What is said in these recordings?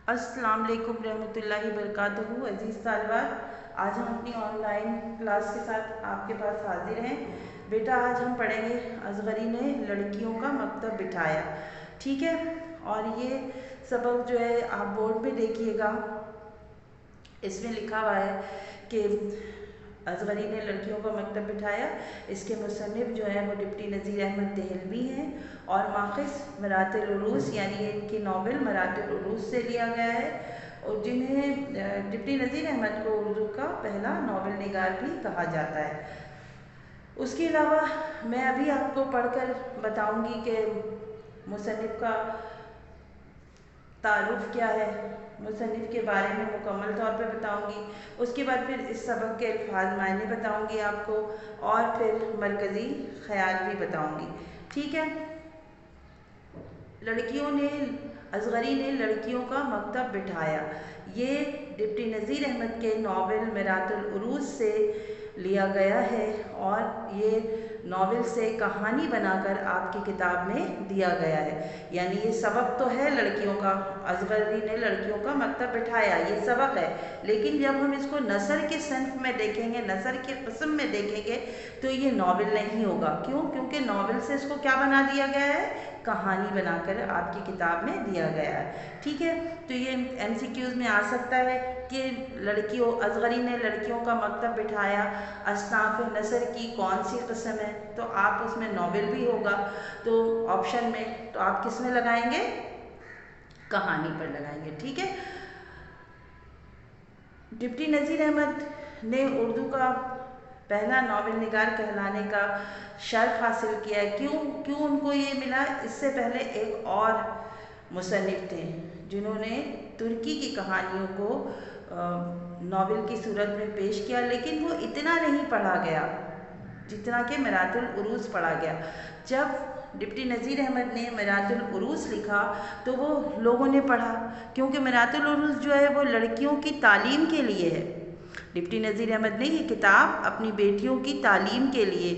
अस्सलाम वालेकुम रहमतुल्लाहि वबरकातुहू। अजीज़ तालिबात, आज हम अपनी ऑनलाइन क्लास के साथ आपके पास हाजिर हैं। बेटा, आज हम पढ़ेंगे असगरी ने लड़कियों का मकतब बिठाया। ठीक है, और ये सबक जो है आप बोर्ड में देखिएगा, इसमें लिखा हुआ है कि असगरी ने लड़कियों का मकतब बिठाया। इसके मुसन्निफ जो है वो डिप्टी नज़ीर अहमद देहलवी हैं और माखिस मरातिल उरूस यानी ये इनकी नावल मरातिल उरूस से लिया गया है, और जिन्हें डिप्टी नज़ीर अहमद को उर्दू का पहला नावल निगार भी कहा जाता है। उसके अलावा मैं अभी आपको पढ़कर बताऊंगी कि मुसन्निफ का तारुफ क्या है, मुसन्निफ के बारे में मुकम्मल तौर पे बताऊंगी। उसके बाद फिर इस सबक के अल्फाज मायने बताऊंगी आपको, और फिर मरकज़ी ख़याल भी बताऊंगी। ठीक है, असगरी ने लड़कियों का मकतब बिठाया। ये डिप्टी नज़ीर अहमद के नावल मरातिल उरूस से लिया गया है, और ये नावल से कहानी बनाकर आपकी किताब में दिया गया है। यानी ये सबक तो है लड़कियों का, असगरी ने लड़कियों का मकतब बिठाया, ये सबक है। लेकिन जब हम इसको नसर के सन्फ में देखेंगे, नसर के किस्म में देखेंगे, तो ये नावल नहीं होगा। क्यों? क्योंकि नावल से इसको क्या बना दिया गया है, कहानी बनाकर आपकी किताब में दिया गया है। ठीक है, तो ये MCQs में आ सकता है कि असगरी ने लड़कियों का मकतब बिठाया, असनाफ नसर की कौन सी किस्म है, तो आप उसमें नावल भी होगा, तो ऑप्शन में तो आप किस में लगाएंगे, कहानी पर लगाएंगे। ठीक है, डिप्टी नज़ीर अहमद ने उर्दू का पहला नावल निगार कहलाने का शर्फ हासिल किया है। क्यों उनको ये मिला? इससे पहले एक और मुसन्निफ थे जिन्होंने तुर्की की कहानियों को नावल की सूरत में पेश किया, लेकिन वो इतना नहीं पढ़ा गया जितना कि मरातिल उरूस पढ़ा गया। जब डिप्टी नज़ीर अहमद ने मरातिल उरूस लिखा तो वो लोगों ने पढ़ा, क्योंकि मरातिल उरूस जो है वो लड़कियों की तालीम के लिए है। डिप्टी नज़ीर अहमद ने ये किताब अपनी बेटियों की तालीम के लिए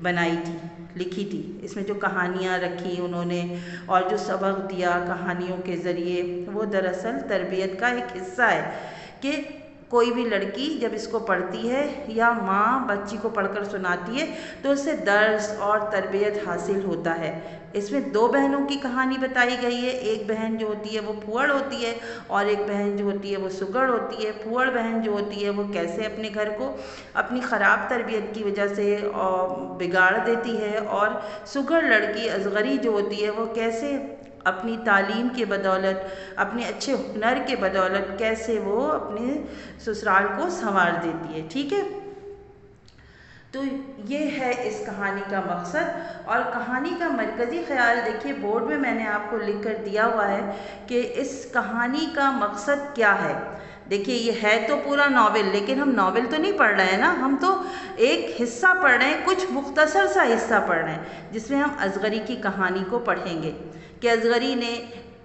बनाई थी, लिखी थी। इसमें जो कहानियाँ रखी उन्होंने और जो सबक दिया कहानियों के ज़रिए, वो दरअसल तरबियत का एक हिस्सा है कि कोई भी लड़की जब इसको पढ़ती है या माँ बच्ची को पढ़कर सुनाती है तो उससे दर्स और तरबियत हासिल होता है। इसमें दो बहनों की कहानी बताई गई है। एक बहन जो होती है वो फुअड़ होती है, और एक बहन जो होती है वो सुगड़ होती है। फुअड़ बहन जो होती है वो कैसे अपने घर को अपनी ख़राब तरबियत की वजह से बिगाड़ देती है, और सुगड़ लड़की असगरी जो होती है वो कैसे अपनी तालीम के बदौलत, अपने अच्छे हुनर के बदौलत कैसे वो अपने ससुराल को संवार देती है। ठीक है, तो ये है इस कहानी का मकसद। और कहानी का मरकज़ी ख़याल देखिए, बोर्ड में मैंने आपको लिख कर दिया हुआ है कि इस कहानी का मकसद क्या है। देखिए, ये है तो पूरा नावल, लेकिन हम नावल तो नहीं पढ़ रहे हैं ना, हम तो एक हिस्सा पढ़ रहे हैं, कुछ मुख्तसर सा हिस्सा पढ़ रहे हैं, जिसमें हम असगरी की कहानी को पढ़ेंगे कि असगरी ने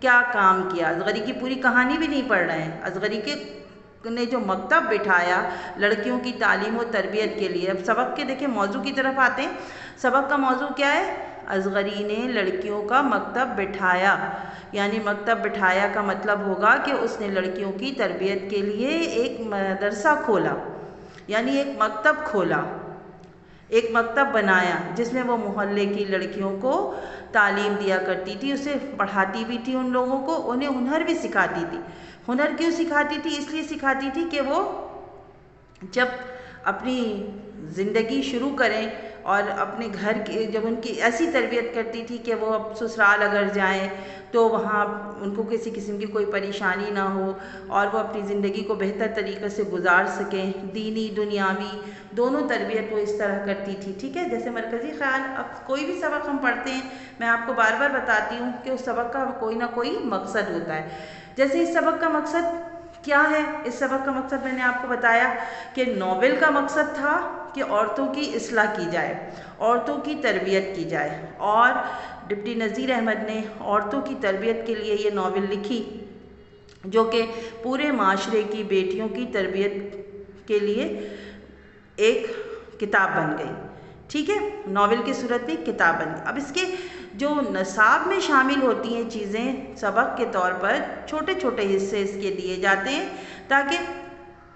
क्या काम किया। असगरी की पूरी कहानी भी नहीं पढ़ रहे हैं, असगरी के ने जो मकतब बिठाया लड़कियों की तालीम और तरबियत के लिए। अब सबक के देखिए मौजू की तरफ आते हैं। सबक का मौजू क्या है? असगरी ने लड़कियों का मकतब बिठाया। यानी मकतब बिठाया का मतलब होगा कि उसने लड़कियों की तरबियत के लिए एक मदरसा खोला, यानी एक मकतब खोला, एक मकतब बनाया जिसमें वो मोहल्ले की लड़कियों को तालीम दिया करती थी, उसे पढ़ाती भी थी, उन लोगों को उन्हें हुनर भी सिखाती थी। हुनर क्यों सिखाती थी? इसलिए सिखाती थी कि वो जब अपनी ज़िंदगी शुरू करें और अपने घर की जब उनकी ऐसी तरबियत करती थी कि वो अब ससुराल अगर जाएं तो वहाँ उनको किसी किस्म की कोई परेशानी ना हो, और वो अपनी ज़िंदगी को बेहतर तरीक़े से गुजार सकें, दीनी दुनियावी दोनों तरबियत वो इस तरह करती थी। ठीक है, जैसे मरकज़ी ख़याल, अब कोई भी सबक हम पढ़ते हैं, मैं आपको बार बार बताती हूँ कि उस सबक का कोई ना कोई मकसद होता है। जैसे इस सबक का मकसद क्या है? इस सबक का मकसद मैंने आपको बताया कि नावल का मकसद था कि औरतों की इस्लाह की जाए, औरतों की तरबियत की जाए, और डिप्टी नज़ीर अहमद ने औरतों की तरबियत के लिए ये नावल लिखी, जो कि पूरे माशरे की बेटियों की तरबियत के लिए एक किताब बन गई। ठीक है, नावल की सूरत में किताब बन गई। अब इसके جو نصاب میں شامل ہوتی ہیں چیزیں سبق کے طور پر چھوٹے چھوٹے حصے اس کے دیے جاتے ہیں تاکہ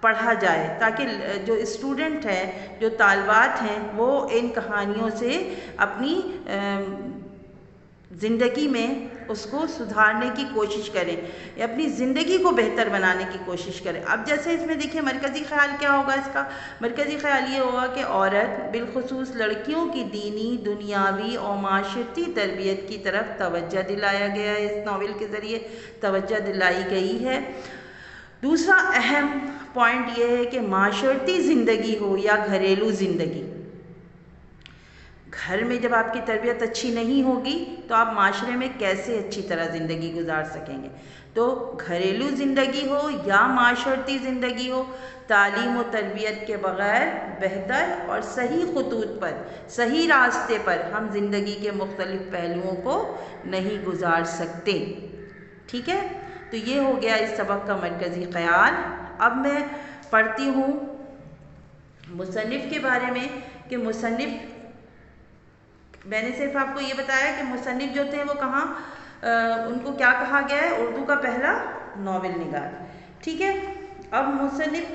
پڑھا جائے، تاکہ جو اسٹوڈنٹ ہے، جو طالبات ہیں، وہ ان کہانیوں سے اپنی زندگی میں اس کو سدھارنے کی کوشش کریں، اپنی زندگی کو بہتر بنانے کی کوشش کریں۔ اب جیسے اس میں دیکھیں مرکزی خیال کیا ہوگا، اس کا مرکزی خیال یہ ہوگا کہ عورت بالخصوص لڑکیوں کی دینی، دنیاوی اور معاشرتی تربیت کی طرف توجہ دلایا گیا ہے، اس ناول کے ذریعے توجہ دلائی گئی ہے۔ دوسرا اہم پوائنٹ یہ ہے کہ معاشرتی زندگی ہو یا گھریلو زندگی، گھر میں جب آپ کی تربیت اچھی نہیں ہوگی تو آپ معاشرے میں کیسے اچھی طرح زندگی گزار سکیں گے؟ تو گھریلو زندگی ہو یا معاشرتی زندگی ہو، تعلیم و تربیت کے بغیر بہتر اور صحیح خطوط پر، صحیح راستے پر ہم زندگی کے مختلف پہلوؤں کو نہیں گزار سکتے۔ ٹھیک ہے، تو یہ ہو گیا اس سبق کا مرکزی خیال۔ اب میں پڑھتی ہوں مصنف کے بارے میں کہ مصنف، میں نے صرف آپ کو یہ بتایا کہ مصنف جو تھے وہ کہاں، ان کو کیا کہا گیا ہے، اردو کا پہلا ناول نگار۔ ٹھیک ہے، اب مصنف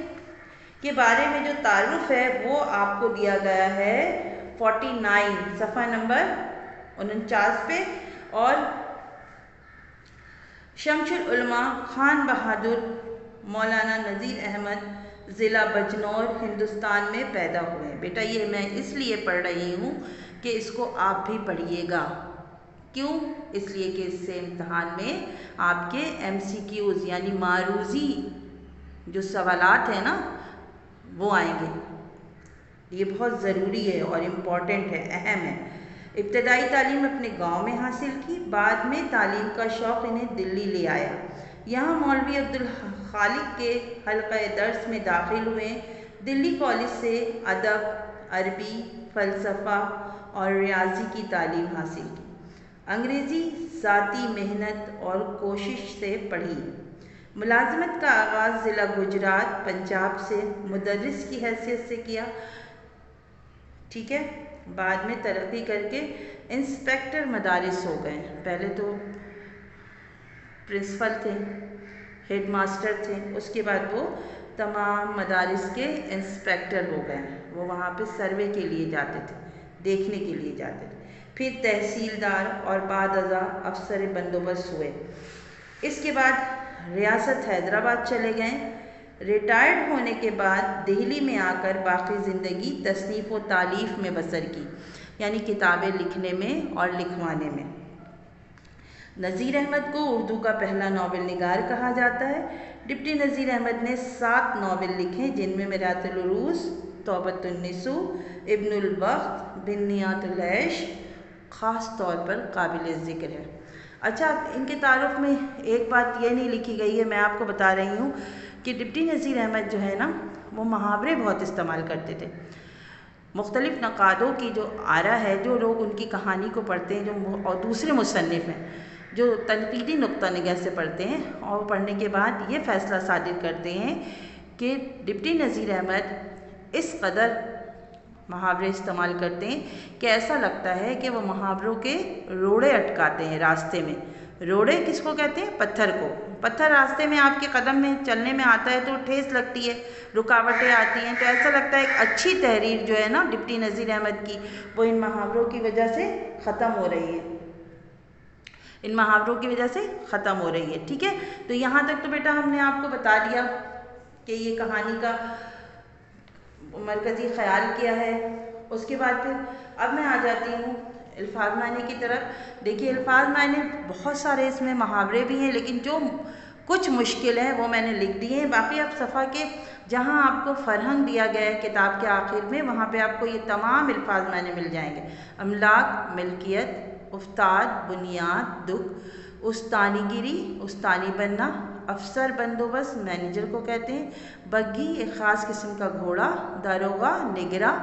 کے بارے میں جو تعارف ہے وہ آپ کو دیا گیا ہے 49 صفحہ نمبر 49 پہ، اور شمس العلماء خان بہادر مولانا نذیر احمد ضلع بجنور ہندوستان میں پیدا ہوئے۔ بیٹا یہ میں اس لیے پڑھ رہی ہوں کہ اس کو آپ بھی پڑھیے گا۔ کیوں؟ اس لیے کہ اس سے امتحان میں آپ کے MCQs یعنی معروضی جو سوالات ہیں نا وہ آئیں گے۔ یہ بہت ضروری ہے اور امپورٹنٹ ہے، اہم ہے۔ ابتدائی تعلیم اپنے گاؤں میں حاصل کی، بعد میں تعلیم کا شوق انہیں دلی لے آیا۔ یہاں مولوی عبدالخالق کے حلقہ درس میں داخل ہوئے۔ دلی کالج سے ادب، عربی، فلسفہ اور ریاضی کی تعلیم حاصل کی۔ انگریزی ذاتی محنت اور کوشش سے پڑھی۔ ملازمت کا آغاز ضلع گجرات پنجاب سے مدرس کی حیثیت سے کیا۔ ٹھیک ہے، بعد میں ترقی کر کے انسپیکٹر مدارس ہو گئے۔ پہلے تو پرنسپل تھے، ہیڈ ماسٹر تھے، اس کے بعد وہ تمام مدارس کے انسپیکٹر ہو گئے۔ وہ وہاں پہ سروے کے لیے جاتے تھے، دیکھنے کے لیے جاتے تھے۔ پھر تحصیلدار اور بعد ازاں افسر بندوبست ہوئے۔ اس کے بعد ریاست حیدرآباد چلے گئے۔ ریٹائرڈ ہونے کے بعد دہلی میں آ کر باقی زندگی تصنیف و تالیف میں بسر کی، یعنی کتابیں لکھنے میں اور لکھوانے میں۔ نذیر احمد کو اردو کا پہلا ناول نگار کہا جاتا ہے۔ ڈپٹی نذیر احمد نے 7 ناول لکھے، جن میں میرات العروس، توبۃ النسو، ابن الوقت، بنیات العیش خاص طور پر قابل ذکر ہے۔ اچھا، ان کے تعارف میں ایک بات یہ نہیں لکھی گئی ہے، میں آپ کو بتا رہی ہوں کہ ڈپٹی نذیر احمد جو ہے نا وہ محاورے بہت استعمال کرتے تھے۔ مختلف نقادوں کی جو آرا ہے، جو لوگ ان کی کہانی کو پڑھتے ہیں، جو اور دوسرے مصنف ہیں جو تنقیدی نقطہ نگاہ سے پڑھتے ہیں، اور پڑھنے کے بعد یہ فیصلہ صادر کرتے ہیں کہ ڈپٹی نذیر احمد اس قدر محاورے استعمال کرتے ہیں کہ ایسا لگتا ہے کہ وہ محاوروں کے روڑے اٹکاتے ہیں راستے میں۔ روڑے کس کو کہتے ہیں؟ پتھر کو۔ پتھر راستے میں آپ کے قدم میں چلنے میں آتا ہے تو ٹھیس لگتی ہے، رکاوٹیں آتی ہیں، تو ایسا لگتا ہے ایک اچھی تحریر جو ہے نا ڈپٹی نذیر احمد کی، وہ ان محاوروں کی وجہ سے ختم ہو رہی ہے، ان محاوروں کی وجہ سے ختم ہو رہی ہے۔ ٹھیک ہے، تو یہاں تک تو بیٹا ہم نے آپ کو بتا دیا کہ یہ کہانی کا مرکزی خیال کیا ہے۔ اس کے بعد پھر اب میں آ جاتی ہوں الفاظ معنی کی طرف۔ دیکھیے الفاظ معنی بہت سارے اس میں محاورے بھی ہیں، لیکن جو کچھ مشکل ہیں وہ میں نے لکھ دیے ہیں۔ باقی آپ صفحہ کے جہاں آپ کو فرہنگ دیا گیا ہے کتاب کے آخر میں، وہاں پہ آپ کو یہ تمام الفاظ معنی مل جائیں گے۔ املاک ملکیت، افتاد بنیاد دکھ، استانی گیری استانی بننا، افسر بندوبست مینیجر کو کہتے ہیں، بگھی ایک خاص قسم کا گھوڑا، داروغہ نگراں،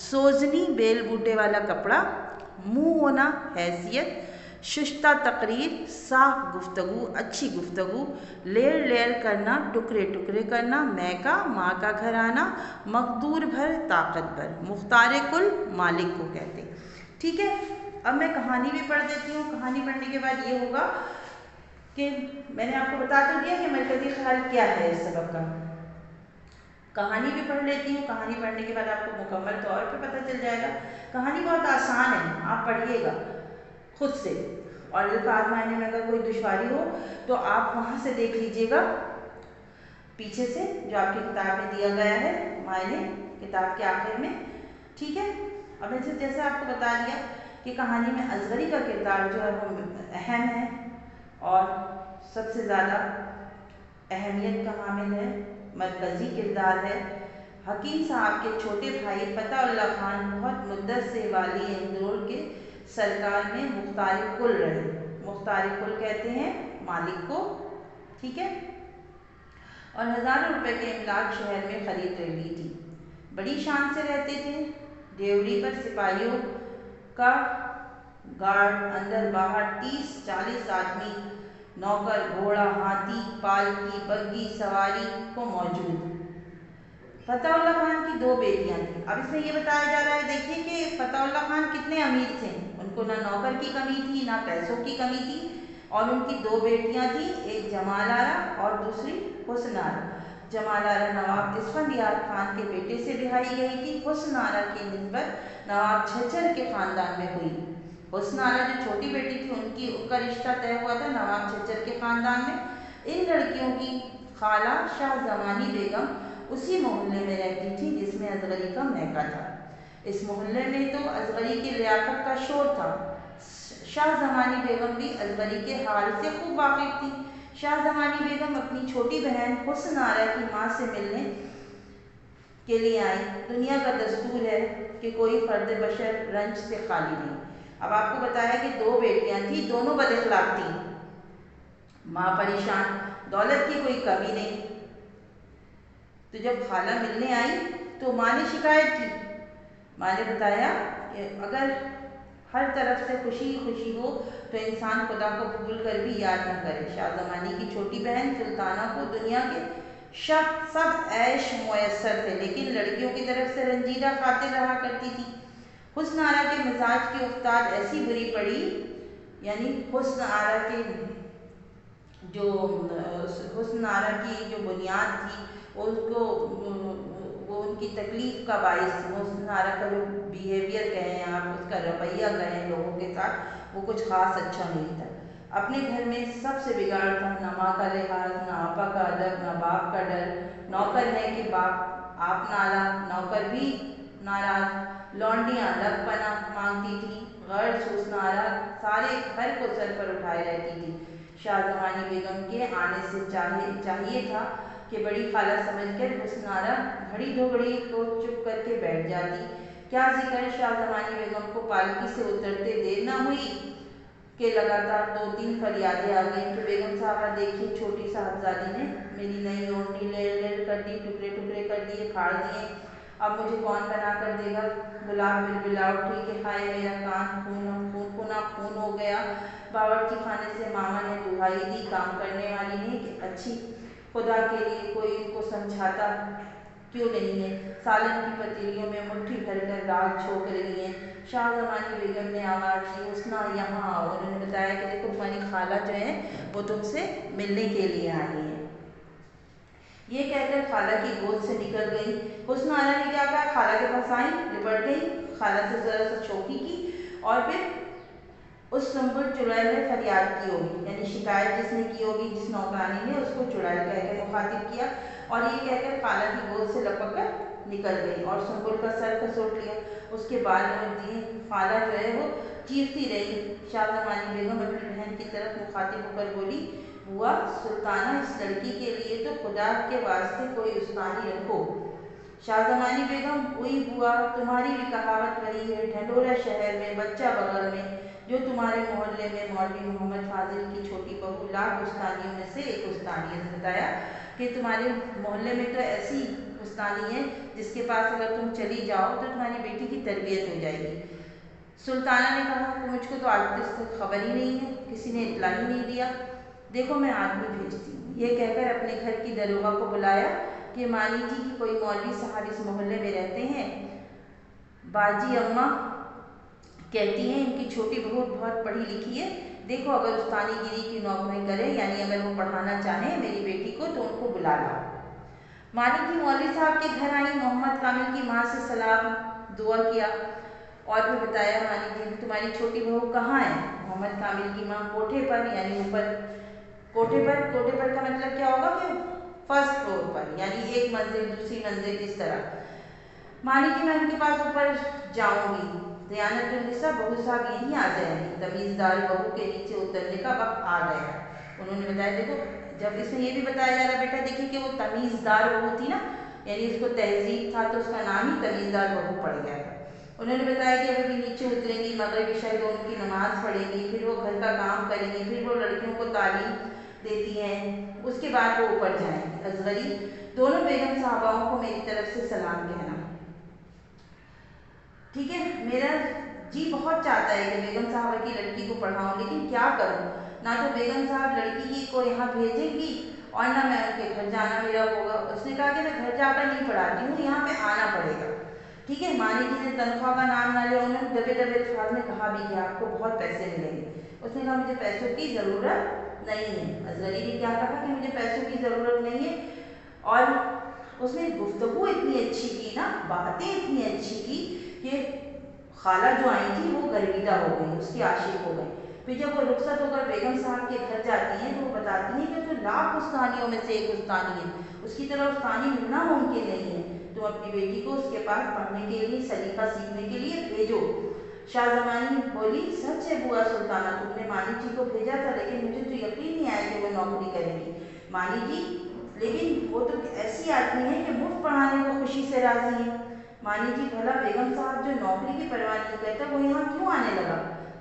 سوزنی بیل بوٹے والا کپڑا، منہ ہونا حیثیت، ششتہ تقریر صاف گفتگو اچھی گفتگو، لیڑ لیڑ کرنا ٹکڑے ٹکڑے کرنا، میکا ماں کا گھرانہ، مقدور بھر طاقت بھر، مختار کل مالک کو کہتے ہیں۔ ٹھیک ہے، اب میں کہانی بھی پڑھ دیتی ہوں. کہانی پڑھنے کے بعد یہ ہوگا کہ میں نے آپ کو بتا تو دیا کہ مرکزی خیال کیا ہے اس سبق کا. کہانی بھی پڑھ لیتی ہوں. کہانی پڑھنے کے بعد آپ کو مکمل طور پہ پتہ چل جائے گا. کہانی بہت آسان ہے, آپ پڑھیے گا خود سے, اور الفاظ معنی میں اگر کوئی دشواری ہو تو آپ وہاں سے دیکھ لیجیے گا پیچھے سے جو آپ کی کتاب میں دیا گیا ہے, معنی کتاب کے آخر میں. ٹھیک ہے. اب جیسے آپ کو بتا دیا کہ کہانی میں اصغری کا کردار جو ہے وہ اہم ہے اور سب سے زیادہ اہمیت کا حامل ہے, مرکزی کردار ہے. حکیم صاحب کے چھوٹے بھائی فتح اللہ خان بہت مدت سے والی اندور کے سرکار میں مختار کل رہے. مختار کل کہتے ہیں مالک کو. ٹھیک ہے. اور ہزاروں روپے کے املاک شہر میں خرید لی تھی. بڑی شان سے رہتے تھے. ڈیوڑی پر سپاہیوں کا گارڈ اندر باہر 30-40 آدمی, نوکر, گھوڑا, ہاتھی, پالکی, بگی سواری کو موجود. فتح اللہ خان کی 2 بیٹیاں تھیں. اب اس میں یہ بتایا جا رہا ہے, دیکھیے کہ فتح اللہ خان کتنے امیر تھے. ان کو نہ نوکر کی کمی تھی نہ پیسوں کی کمی تھی, اور ان کی 2 بیٹیاں تھیں, ایک جمال آرا اور دوسری حسن آرا. جمال آرا نواب اسفندیار خان کے بیٹے سے بہائی گئی تھی. حسن آرا کی نسبت نواب چھچر کے خاندان میں ہوئی. حسن آرا جو چھوٹی بیٹی تھی ان کا رشتہ طے ہوا تھا نواب چھچر کے خاندان میں. ان لڑکیوں کی خالہ شاہ زمانی بیگم اسی محلے میں رہتی تھی جس میں اصغری کا میکہ تھا. اس محلے میں تو اصغری کی لیاقت کا شور تھا. شاہ زمانی بیگم بھی اصغری کے حال سے خوب واقف تھی. شاہ زمانی بیگم اپنی چھوٹی بہن حسن آرا کی ماں سے ملنے کے لیے آئی. دنیا کا دستور ہے کہ کوئی فرد بشر رنج سے خالی نہیں. اب آپ کو بتایا کہ 2 بیٹیاں تھیں, دونوں بد اخلاق تھیں. ماں پریشان, دولت کی کوئی کمی نہیں. تو جب خالہ ملنے آئی تو ماں نے شکایت کی. ماں نے بتایا کہ اگر ہر طرف سے خوشی خوشی ہو تو انسان خدا کو بھول کر بھی یاد نہ کرے. شاہ زمانی کی چھوٹی بہن سلطانہ کو دنیا کے سب عیش میسر تھے, لیکن لڑکیوں کی طرف سے رنجیدہ خاطر رہا کرتی تھی. حسن آرا کے مزاج کی افتاد ایسی بری پڑی, یعنی حسن آرا کی جو بنیاد تھی اس کو وہ ان کی تکلیف کا باعث تھی. حسن آرا کا جو بیہیویئر کہیں آپ, اس کا رویہ کہیں لوگوں کے ساتھ, وہ کچھ خاص اچھا نہیں تھا. اپنے گھر میں سب سے بگاڑ تھا. نہ ماں کا لحاظ, نہ آپا کا ادب, نہ باپ کا ڈر. نوکر ہے کہ باپ آپ نالا, نوکر بھی ناراض. لونڈیاں لگ پناہ مانگتی تھیں. غرض حسن آرا سارے گھر کو سر پر اٹھائے رہتی تھی. شاہ زمانی بیگم کے آنے سے چاہیے تھا کہ بڑی خالہ سمجھ کر حسن آرا گھڑی 2 گھڑی کو چپ کر کے بیٹھ جاتی. کیا ذکر, شاہ زمانی بیگم کو پالکی سے اترتے دیر نہ ہوئی کہ لگاتار 2-3 فریادیں آ گئیں کہ بیگم صاحبہ دیکھیے, چھوٹی صاحبزادی نے میری نئی اوڑھنی لیڑ کر دی, ٹکڑے ٹکڑے کر دیے, پھاڑ دیے. اب مجھے کون بنا کر دے گا. گلاب بلبلا اٹھی کہ ہائے میرا کان خون ہو گیا. باورچی خانے سے ماما نے دہائی دی, کام کرنے والی نے, کہ اچھی خدا کے لیے کوئی ان کو سمجھاتا کیوں نہیں ہے. سالن کی پتیلیوں میں مٹھی بھر کر دال چھونک رہی ہیں. شاہ زمانی بیگم نے آواز دی, حسنہ یہاں آؤ. انہوں نے بتایا کہ دیکھو تمہاری خالہ جو ہے وہ تم سے ملنے کے لیے آئی ہے. یہ کہہ کر خالہ کی گود سے نکل گئی. حسن آرا نے کیا کہا, خالہ کے پاس آئی, لپٹ گئی, خالہ سے ذرا سا چوکی کی, اور پھر اس سنبل چڑیل نے فریاد کی ہوگی, یعنی شکایت جس نے کی ہوگی, جس نوکرانی نے, اس کو چڑیل کہہ کے مخاطب کیا, اور یہ کہہ کر خالہ کی گود سے لپک کر نکل گئی اور سنبل کا سر کسوٹ لیا, اس کے بال نوچ دیے. خالہ جو ہے وہ چیختی رہی. شاہ زمانی بیگم اپنی بہن کی طرف مخاطب ہو کر بولی, بوا سلطانہ, اس لڑکی کے لیے تو خدا کے واسطے کوئی استانی رکھو. شاہ زمانی بیگم, ہوئی بوا, تمہاری بھی کہاوت وہی ہے. ڈھنڈورا شہر میں, بچہ بغل میں, جو تمہارے محلے میں مولوی محمد فاضل کی چھوٹی بہو لاکھ استانیوں میں سے ایک استانی ہے. بتایا کہ تمہارے محلے میں تو ایسی استانی ہے جس کے پاس اگر تم چلی جاؤ تو تمہاری بیٹی کی تربیت ہو جائے گی. سلطانہ نے کہا کہ مجھ کو تو آج تک خبر ہی نہیں ہے, کسی نے اطلاع ہی نہیں دیا. دیکھو میں آدمی بھیجتی ہوں. یہ کہہ کر اپنے گھر کی داروغہ کو بلایا کہ مان لیجیے کہ کوئی مولوی صاحب اس محلے میں رہتے ہیں, باجی اماں कहती हैं इनकी छोटी बहू बहुत पढ़ी लिखी है, देखो अगर उस्तानी गिरी की नौकरी करे, यानी अगर वो पढ़ाना चाहें मेरी बेटी को तो उनको बुला लो। मानी की मौलवी साहब के घर आई, मोहम्मद कामिल की माँ से सलाम दुआ किया और फिर बताया, मानी जी तुम्हारी छोटी बहू कहाँ है? मोहम्मद कामिल की माँ कोठे पर, यानी ऊपर कोठे पर का मतलब क्या होगा कि फर्स्ट फ्लोर पर, यानी एक मंजिल दूसरी मंजिल इस तरह। मानी जी मैं उनके पास ऊपर जाऊंगी, दयानतुन्निसा बहू साहब यहीं आ जाएंगी, तमीज़दार बहू के नीचे उतरने का वक्त आ गया। उन्होंने बताया, देखो जब इसमें ये भी बताया जा रहा बेटा देखिए कि वो तमीज़दार बहू थी ना, यानी उसको तहजीब था तो उसका नाम ही तमीज़दार बहू पड़ गया था। उन्होंने बताया कि वो भी नीचे उतरेंगी, मगरिब इशा दोनों की नमाज़ पढ़ेंगी, फिर वो घर का काम करेंगी, फिर वो लड़कियों को तालीम देती हैं, उसके बाद वो ऊपर जाएंगी। असगरी दोनों बेगम साहबाओं को मेरी तरफ से सलाम कहना। ठीक है, मेरा जी बहुत चाहता है कि बेगम साहबा की लड़की को पढ़ाऊँ, लेकिन क्या करूँ, ना तो बेगम साहब लड़की को यहाँ भेजेंगी और ना मैं उनके घर जाना मेरा होगा। उसने कहा कि मैं घर जाकर नहीं पढ़ाती हूँ, यहाँ पे आना पड़ेगा। ठीक है, मानी जी ने तनख्वाह का नाम ना लिया, उन्होंने दबे दबे अल्फाज में कहा भी कि आपको बहुत पैसे मिलेंगे। उसने कहा मुझे पैसों की ज़रूरत नहीं है। असगरी ने क्या कहा कि मुझे पैसों की ज़रूरत नहीं है, और उसने गुफ्तगू इतनी अच्छी की ना, बातें इतनी अच्छी की कि खाला जो आई थी वो गर्विदा हो गई, उसकी आशिक हो गई। फिर जब वो रुखसत होकर बेगम साहब के घर जाती हैं तो वो बताती हैं कि तो लाख उस्तानियों में से एक उस्तानी है, उसकी तरह उस्तानी मिलना मुमकिन नहीं है, तुम अपनी बेटी को उसके पास पढ़ने के लिए, सलीका सीखने के लिए भेजो। शाहजमानी बोली, सच है बुआ सुल्ताना, तुमने मानी जी को भेजा था, लेकिन मुझे तो यकीन नहीं आया कि वो नौकरी करेंगी। मानी जी लेकिन वो तो ऐसी आदमी है कि मुफ्त पढ़ाने को खुशी से राजी है। मानी जी भला बेगम साहब जो नौकरी की परवाह नहीं करता वो यहाँ क्यों आने लगा?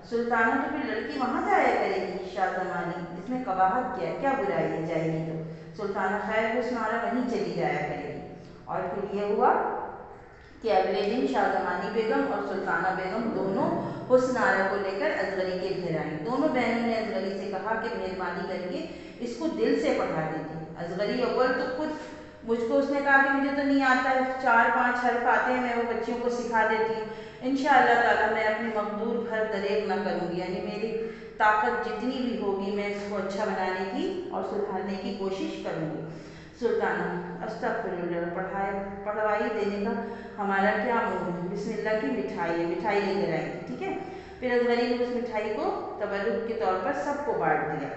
सुल्ताना तो फिर लड़की वहाँ जाया करेगी। शाहजमानी इसमें कबाहत क्या है, क्या बुराई है जाएगी तो? सुल्ताना खैर हुस्नारा वहीं चली जाया करेगी। और फिर ये हुआ कि अगले दिन शाहजमानी बेगम और सुल्ताना बेगम दोनों हुस्नारा को लेकर असगरी के घर आई। दोनों बहनों ने असगरी से कहा कि मेहरबानी करके इसको दिल से पढ़ा देती। असगरी अव्वल तो खुद मुझको उसने कहा कि मुझे तो नहीं आता है, 4-5 हर्फ आते हैं, मैं वो बच्चियों को सिखा देती हूँ, इंशाअल्लाह ताला मैं अपनी मकदूर भर दरेक न करूँगी, यानी मेरी ताकत जितनी भी होगी मैं इसको अच्छा बनाने की और सुधारने की कोशिश करूँगी। सुल्ताना अस्तगफिरुल्लाह, पढ़वाई देने का हमारा क्या मुँह है, बिस्मिल्लाह की मिठाई है, मिठाई लेकर आई थी। ठीक है, फिर असगरी ने उस मिठाई को तबरुक के तौर पर सबको बांट दिया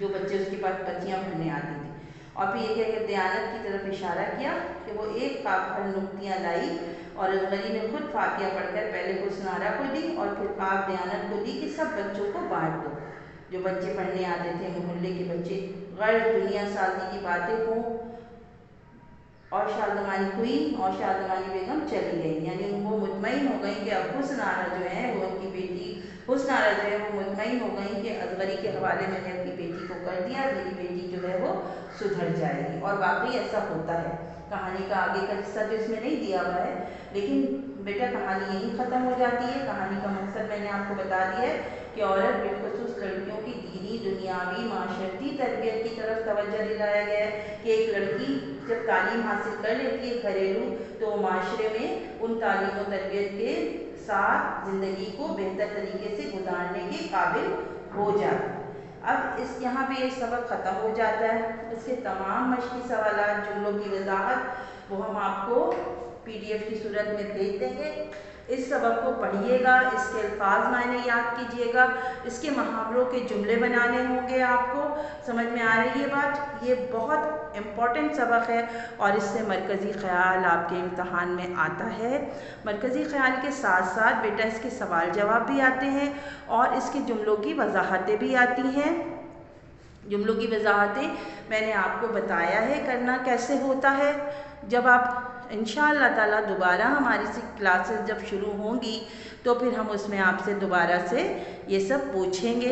जो बच्चे उसके पास बच्चियाँ भरने आती थी, और फिर ये कह के दयानत की तरफ इशारा किया कि वो एक काप भर नुक्तियाँ लाई, और असगरी ने खुद फातिया पढ़कर पहले हुस्नारा को दी और फिर काप दयानत को दी कि सब बच्चों को बांट दो। जो बच्चे पढ़ने आते थे, मोहल्ले के बच्चे, गैर दुनिया साजी की बातें हों, और शाहजमानी हुई और शाहजमानी बेगम चली गई, यानी वो मुतमईन हो गई कि अब हुस्नारा जो है वो उनकी बेटी, हुस्नारा जो है वो मुतमईन हो गई कि असगरी के हवाले मैंने अपनी बेटी को कर दिया, मेरी बेटी जो है वो सुधर जाएगी। और वाकई ऐसा होता है। कहानी का आगे का हिस्सा तो इसमें नहीं दिया हुआ है, लेकिन बेटा कहानी यहीं ख़त्म हो जाती है। कहानी का मकसद मैंने आपको बता दिया है कि औरत बिलखुसूस लड़कियों की दीनी, दुनियावी, माशरती तरबियत की तरफ तवज्जो दिलाया गया है कि एक लड़की जब तालीम हासिल कर लेती है घरेलू, तो वो माशरे में उन तालीम और तरबियत के साथ ज़िंदगी को बेहतर तरीके से गुजारने के काबिल हो जाती है। अब इस यहाँ पे ये सबक ख़त्म हो जाता है। इसके तमाम मश्की सवालात, जुमलों की वजाहत वो हम आपको PDF की सूरत में भेज देंगे। इस सबक को पढ़िएगा, इसके अल्फाज मायने याद कीजिएगा, इसके मुहावरों के जुमले बनाने होंगे। आपको समझ में आ रही है बात? ये बहुत इम्पॉर्टेंट सबक है और इससे मरकज़ी ख़याल आपके इम्तहान में आता है। मरकज़ी ख़याल के साथ साथ बेटा इसके सवाल जवाब भी आते हैं और इसके जुमलों की वजाहतें भी आती हैं। जुमलों की वजाहतें मैंने आपको बताया है करना कैसे होता है। जब आप इंशाअल्लाह ताला दोबारा हमारी क्लासेस जब शुरू होंगी तो फिर हम उसमें आपसे दोबारा से ये सब पूछेंगे,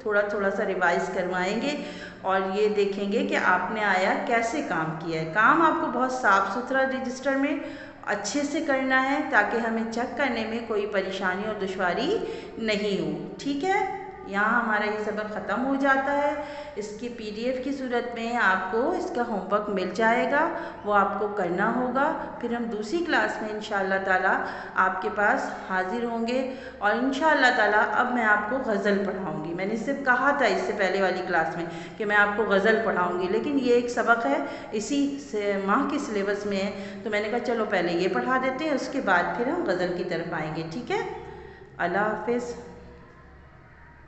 थोड़ा थोड़ा सा रिवाइज़ करवाएंगे और ये देखेंगे कि आपने आया कैसे काम किया है। काम आपको बहुत साफ़ सुथरा रजिस्टर में अच्छे से करना है ताकि हमें चेक करने में कोई परेशानी और दुश्वारी नहीं हो। ठीक है, यहाँ हमारा ये सबक ख़त्म हो जाता है। इसकी PDF की सूरत में आपको इसका होमवर्क मिल जाएगा, वो आपको करना होगा। फिर हम दूसरी क्लास में इंशाअल्लाह ताला आपके पास हाजिर होंगे और इंशाअल्लाह ताला अब मैं आपको गज़ल पढ़ाऊँगी। मैंने सिर्फ कहा था इससे पहले वाली क्लास में कि मैं आपको गज़ल पढ़ाऊँगी, लेकिन ये एक सबक है इसी से माह के सिलेबस में है, तो मैंने कहा चलो पहले ये पढ़ा देते हैं, उसके बाद फिर हम गज़ल की तरफ आएंगे। ठीक है, अल्लाह हाफ़िज़।